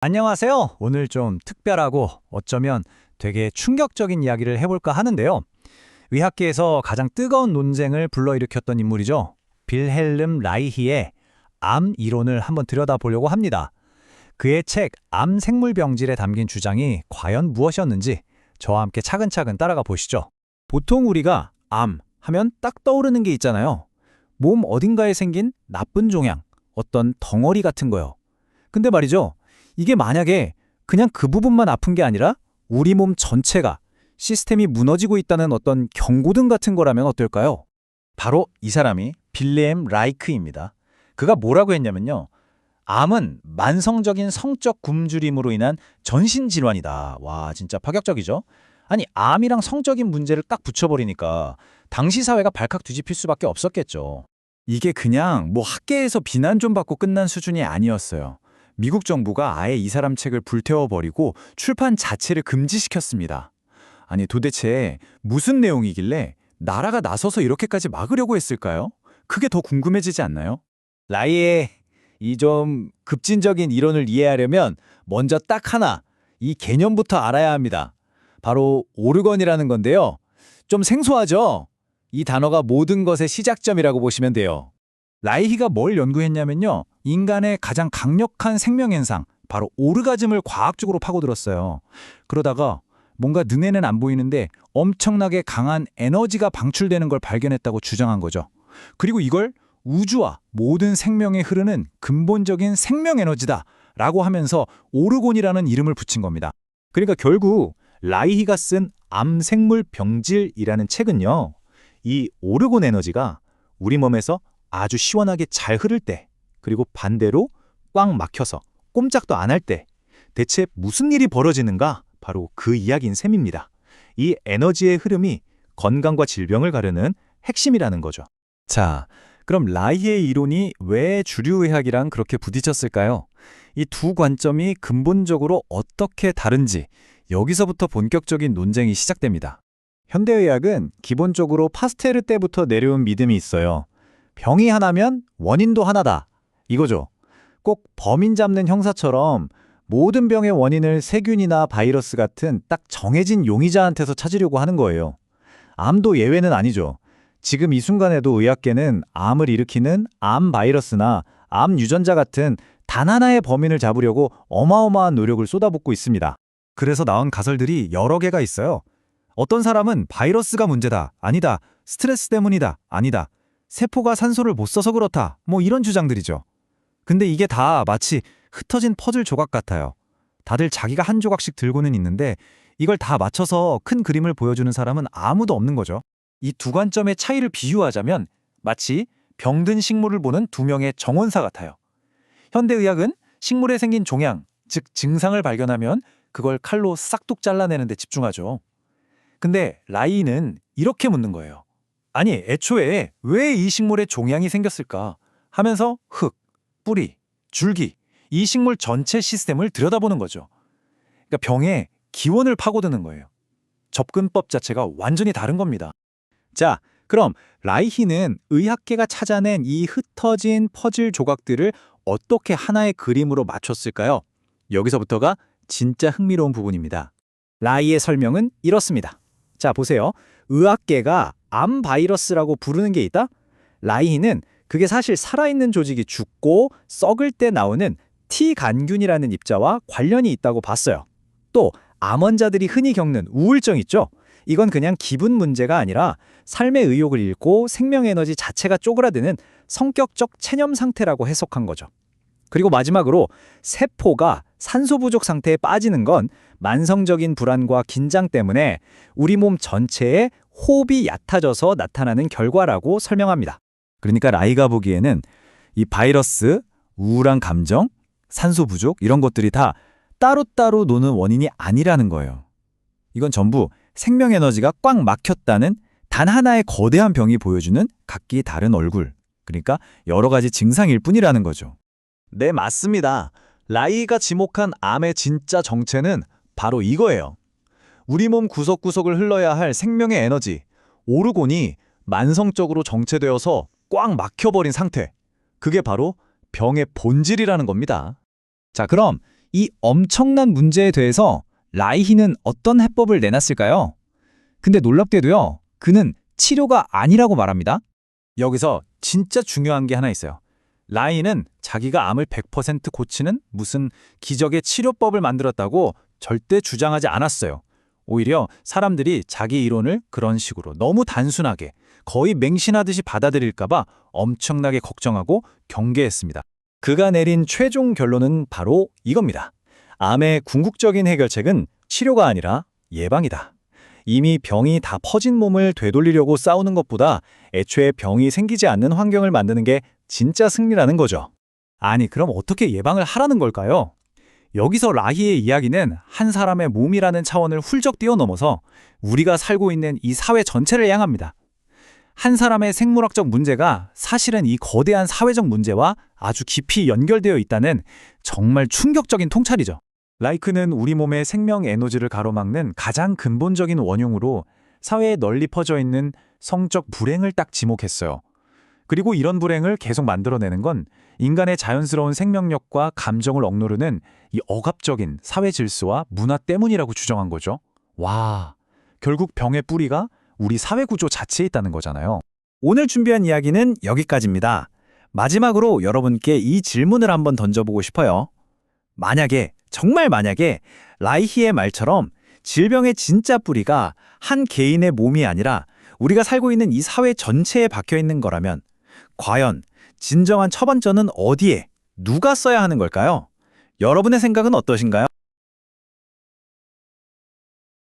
안녕하세요. 오늘 좀 특별하고 어쩌면 되게 충격적인 이야기를 해볼까 하는데요. 의학계에서 가장 뜨거운 논쟁을 불러일으켰던 인물이죠. 빌헬름 라이히의 암 이론을 한번 들여다보려고 합니다. 그의 책 암 생물병질에 담긴 주장이 과연 무엇이었는지 저와 함께 차근차근 따라가 보시죠. 보통 우리가 암 하면 딱 떠오르는 게 있잖아요. 몸 어딘가에 생긴 나쁜 종양, 어떤 덩어리 같은 거요. 근데 말이죠. 이게 만약에 그냥 그 부분만 아픈 게 아니라 우리 몸 전체가 시스템이 무너지고 있다는 어떤 경고등 같은 거라면 어떨까요? 바로 이 사람이 빌레엠 라이크입니다. 그가 뭐라고 했냐면요. 암은 만성적인 성적 굶주림으로 인한 전신 질환이다. 와, 진짜 파격적이죠? 아니, 암이랑 성적인 문제를 딱 붙여버리니까 당시 사회가 발칵 뒤집힐 수밖에 없었겠죠. 이게 그냥 뭐 학계에서 비난 좀 받고 끝난 수준이 아니었어요. 미국 정부가 아예 이 사람 책을 불태워버리고 출판 자체를 금지시켰습니다. 아니 도대체 무슨 내용이길래 나라가 나서서 이렇게까지 막으려고 했을까요? 그게 더 궁금해지지 않나요? 라이의 이 좀 급진적인 이론을 이해하려면 먼저 딱 하나, 이 개념부터 알아야 합니다. 바로 오르건이라는 건데요. 좀 생소하죠? 이 단어가 모든 것의 시작점이라고 보시면 돼요. 라이히가 뭘 연구했냐면요. 인간의 가장 강력한 생명 현상, 바로 오르가즘을 과학적으로 파고들었어요. 그러다가 뭔가 눈에는 안 보이는데 엄청나게 강한 에너지가 방출되는 걸 발견했다고 주장한 거죠. 그리고 이걸 우주와 모든 생명에 흐르는 근본적인 생명 에너지다라고 하면서 오르곤이라는 이름을 붙인 겁니다. 그러니까 결국 라이히가 쓴 암생물 병질이라는 책은요. 이 오르곤 에너지가 우리 몸에서 아주 시원하게 잘 흐를 때, 그리고 반대로 꽉 막혀서 꼼짝도 안 할 때 대체 무슨 일이 벌어지는가? 바로 그 이야기인 셈입니다. 이 에너지의 흐름이 건강과 질병을 가르는 핵심이라는 거죠. 자, 그럼 라이의 이론이 왜 주류의학이랑 그렇게 부딪혔을까요? 이 두 관점이 근본적으로 어떻게 다른지 여기서부터 본격적인 논쟁이 시작됩니다. 현대의학은 기본적으로 파스테르 때부터 내려온 믿음이 있어요. 병이 하나면 원인도 하나다. 이거죠. 꼭 범인 잡는 형사처럼 모든 병의 원인을 세균이나 바이러스 같은 딱 정해진 용의자한테서 찾으려고 하는 거예요. 암도 예외는 아니죠. 지금 이 순간에도 의학계는 암을 일으키는 암 바이러스나 암 유전자 같은 단 하나의 범인을 잡으려고 어마어마한 노력을 쏟아붓고 있습니다. 그래서 나온 가설들이 여러 개가 있어요. 어떤 사람은 바이러스가 문제다, 아니다, 스트레스 때문이다, 아니다, 세포가 산소를 못 써서 그렇다, 뭐 이런 주장들이죠. 근데 이게 다 마치 흩어진 퍼즐 조각 같아요. 다들 자기가 한 조각씩 들고는 있는데 이걸 다 맞춰서 큰 그림을 보여주는 사람은 아무도 없는 거죠. 이 두 관점의 차이를 비유하자면 마치 병든 식물을 보는 두 명의 정원사 같아요. 현대의학은 식물에 생긴 종양, 즉 증상을 발견하면 그걸 칼로 싹둑 잘라내는 데 집중하죠. 근데 라이는 이렇게 묻는 거예요. 아니, 애초에 왜 이 식물에 종양이 생겼을까? 하면서 흙, 뿌리, 줄기, 이 식물 전체 시스템을 들여다보는 거죠. 그러니까 병의 기원을 파고드는 거예요. 접근법 자체가 완전히 다른 겁니다. 자, 그럼 라이히는 의학계가 찾아낸 이 흩어진 퍼즐 조각들을 어떻게 하나의 그림으로 맞췄을까요? 여기서부터가 진짜 흥미로운 부분입니다. 라이의 설명은 이렇습니다. 자, 보세요. 의학계가 암 바이러스라고 부르는 게 있다? 라이히는 그게 사실 살아있는 조직이 죽고 썩을 때 나오는 T간균이라는 입자와 관련이 있다고 봤어요. 또 암 환자들이 흔히 겪는 우울증 있죠? 이건 그냥 기분 문제가 아니라 삶의 의욕을 잃고 생명 에너지 자체가 쪼그라드는 성격적 체념 상태라고 해석한 거죠. 그리고 마지막으로 세포가 산소 부족 상태에 빠지는 건 만성적인 불안과 긴장 때문에 우리 몸 전체의 호흡이 얕아져서 나타나는 결과라고 설명합니다. 그러니까 라이가 보기에는 이 바이러스, 우울한 감정, 산소 부족 이런 것들이 다 따로따로 노는 원인이 아니라는 거예요. 이건 전부 생명 에너지가 꽉 막혔다는 단 하나의 거대한 병이 보여주는 각기 다른 얼굴, 그러니까 여러 가지 증상일 뿐이라는 거죠. 네, 맞습니다. 라이가 지목한 암의 진짜 정체는 바로 이거예요. 우리 몸 구석구석을 흘러야 할 생명의 에너지, 오르곤이 만성적으로 정체되어서 꽉 막혀버린 상태. 그게 바로 병의 본질이라는 겁니다. 자, 그럼 이 엄청난 문제에 대해서 라이히는 어떤 해법을 내놨을까요? 근데 놀랍게도요, 그는 치료가 아니라고 말합니다. 여기서 진짜 중요한 게 하나 있어요. 라이는 자기가 암을 100% 고치는 무슨 기적의 치료법을 만들었다고 절대 주장하지 않았어요. 오히려 사람들이 자기 이론을 그런 식으로 너무 단순하게 거의 맹신하듯이 받아들일까봐 엄청나게 걱정하고 경계했습니다. 그가 내린 최종 결론은 바로 이겁니다. 암의 궁극적인 해결책은 치료가 아니라 예방이다. 이미 병이 다 퍼진 몸을 되돌리려고 싸우는 것보다 애초에 병이 생기지 않는 환경을 만드는 게 진짜 승리라는 거죠. 아니, 그럼 어떻게 예방을 하라는 걸까요? 여기서 라히의 이야기는 한 사람의 몸이라는 차원을 훌쩍 뛰어넘어서 우리가 살고 있는 이 사회 전체를 향합니다. 한 사람의 생물학적 문제가 사실은 이 거대한 사회적 문제와 아주 깊이 연결되어 있다는 정말 충격적인 통찰이죠. 라이크는 우리 몸의 생명 에너지를 가로막는 가장 근본적인 원흉으로 사회에 널리 퍼져 있는 성적 불행을 딱 지목했어요. 그리고 이런 불행을 계속 만들어내는 건 인간의 자연스러운 생명력과 감정을 억누르는 이 억압적인 사회 질서와 문화 때문이라고 주장한 거죠. 와, 결국 병의 뿌리가 우리 사회 구조 자체에 있다는 거잖아요. 오늘 준비한 이야기는 여기까지입니다. 마지막으로 여러분께 이 질문을 한번 던져보고 싶어요. 만약에, 정말 만약에 라이히의 말처럼 질병의 진짜 뿌리가 한 개인의 몸이 아니라 우리가 살고 있는 이 사회 전체에 박혀 있는 거라면 과연 진정한 처방전은 어디에, 누가 써야 하는 걸까요? 여러분의 생각은 어떠신가요?